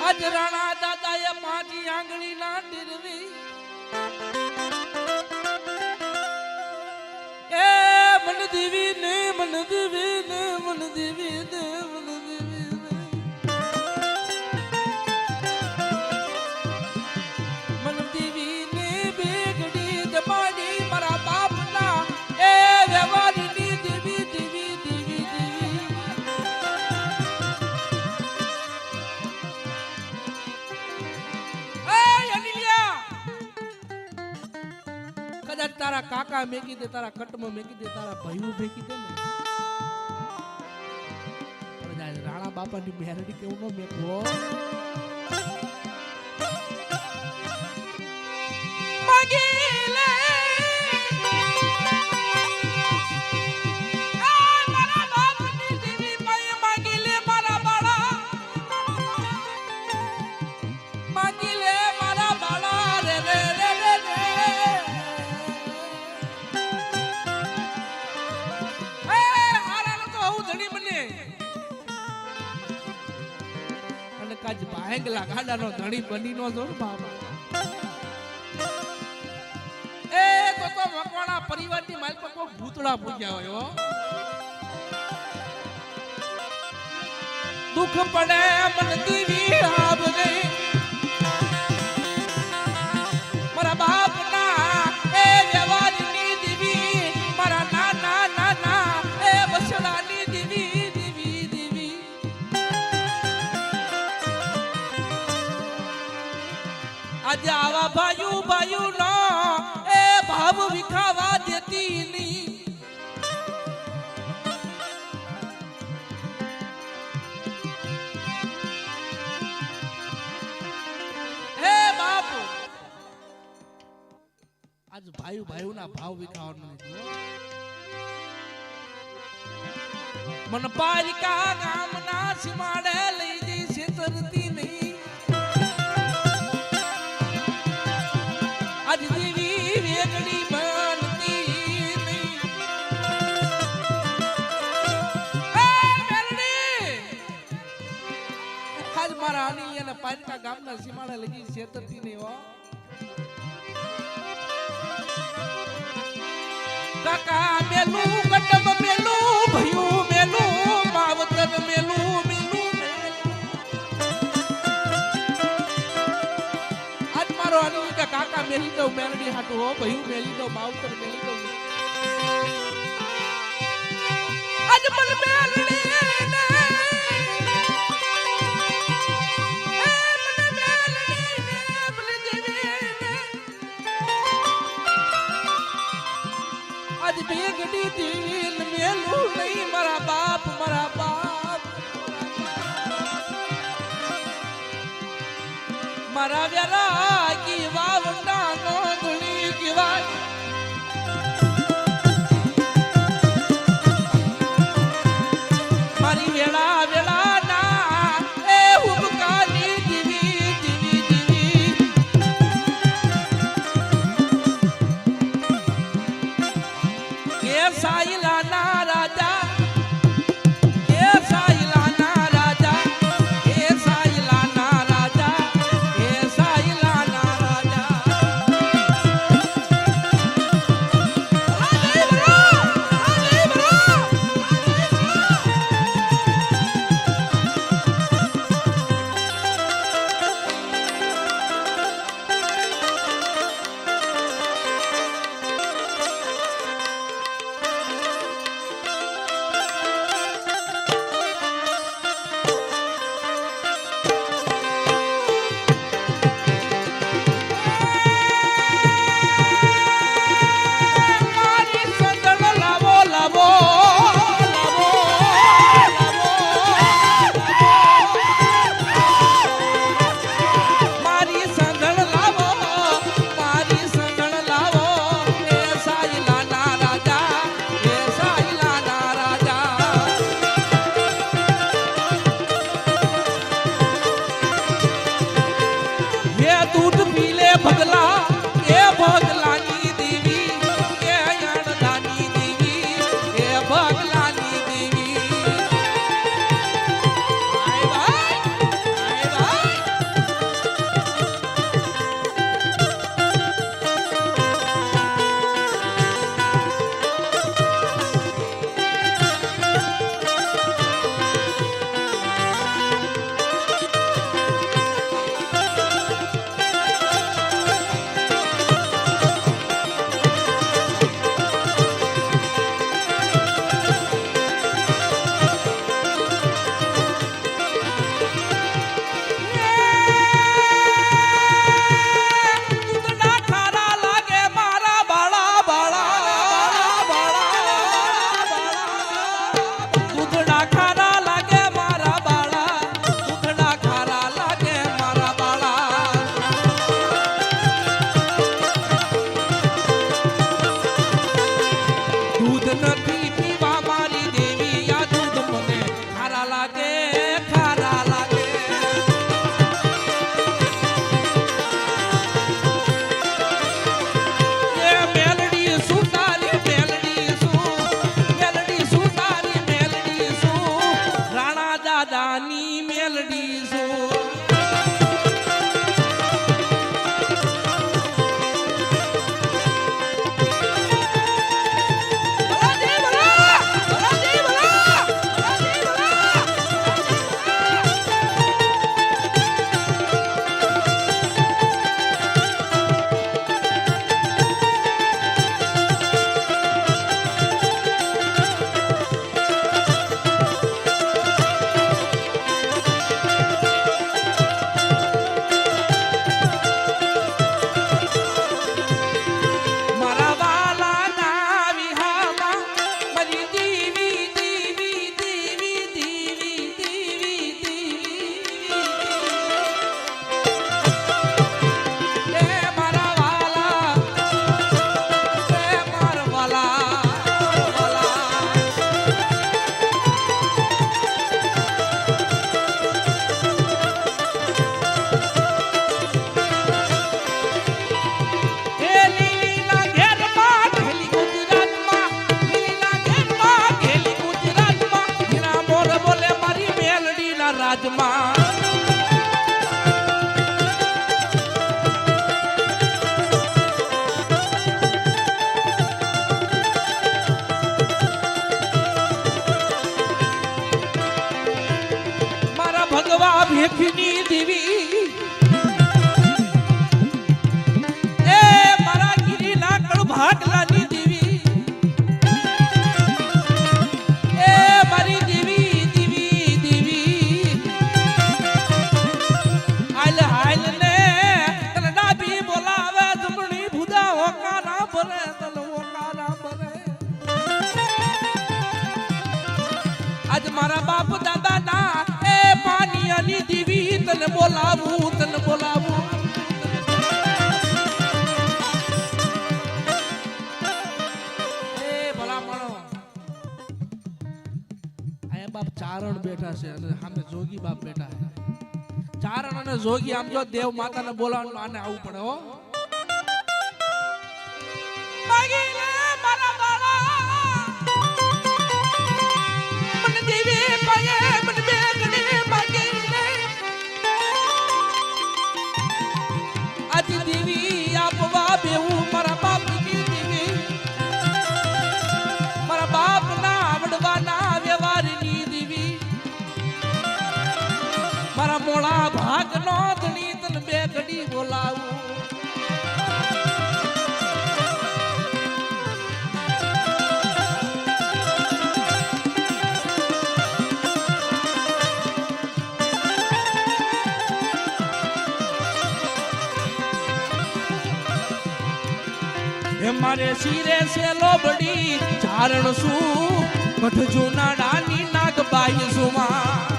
આજ રાણા દાદાએ 5 આંગળીના ડીરવી એ મન દેવી ને મન દેવી ને મન દેવી ને મન દેવી ને મન દેવી ને બેગડી દબાડી મારા બાપના એ વ્યવહારની દેવી દેવી દેવી દેવી કદાચ તારા કાકા મેકી દે, તારા કટમાં મેકી દે, તારા ભાઈઓ મેકી દે ને પણ રાણા બાપાની મેરડી કેવું ન મેકવો માગી લે મારા બાપની દેવી ભાઈ માગી લે મારા બાળા માગી લે મારા બાળા રે રે રે રે કાજ ભાંગલા ગાડાનો ધણી બની નો જો બાબા એ તો મકવાણા પરિવારની માલ પર કોઈ ભૂતળા પૂજ્યા હોય હો દુખ પડે મન દીવી આવને મારા બાપના એ વ્યવહારની દીવી મારા નાના નાના એ વસડાની દીવી દીવી દીવી આજે આવા ભાઈઓ ભાઈઓ નો એ ભાવ વિખાવા દેતી ની હે બાપ આજ ભાઈઓ ભાઈઓ ના ભાવ વિખાવાનો મન પાલિકા ગામના સીમાડે લઈ જઈ છેતરતી નહીં આજ દેવી વેગડી બનતી નહીં આજ મારા આની અને પાલિકા ગામના સીમાડા લગી છેતરતી નહીં હો કાકા મેલું કટમ મેલું ભયું મેલું માવતર મેલું મેલું આજ મારો આની કે કાકા મેલી દઉં મેલડી હાટું હો ભયું મેલી દઉં માવતર મેલી દઉં આજ મન મેલડી ને આજ બેગડી દીન મેલું નહીં મારા બાપ મારા વેરા કી વાવટા ગોંધળી કીવાય મારી વેળા વેળા ના એ હુબકાની દીવી દીવી દીવી કે સાઈલા ના રાજા સાઈલા ના રાજા દાદાની મેલડી છું રાજમાં મારા ભગવા ભેખની દેવી એ મારા ગિરીના કળભાગલાની દેવી એ મારી દેવી દેવી દેવી હાલ હાલ ને તલડા બી બોલાવે જમણી ભુદા ઓકારા ભરે તલ ઓકારા ભરે આજ મારા બાપ દાદા ના એ પાણીયાની દેવી તને બોલાવું તને બોલાવું એ ભલામણો આયા બાપ ચારણ બેઠા છે અને સામે જોગી બાપ બેઠા છે ચારણ અને જોગી આમ જો દેવ માતાને બોલાવવાનું આને આવવું પડે હો માગી લે મારા બાળા મને દેવી પાયે મને બેગડી માગી લે આજ દેવી આપવા બેવું મારા બાપની દેવી મારા બાપ ના આવડવાના વ્યવહારની દેવી મારા મોળા ભાગ નો ધણી તન બે ઘડી બોલાવું મારે શિરે છે લોબડી ચારણ શું કઠ જૂના ડાની નાગબાઈ સુમા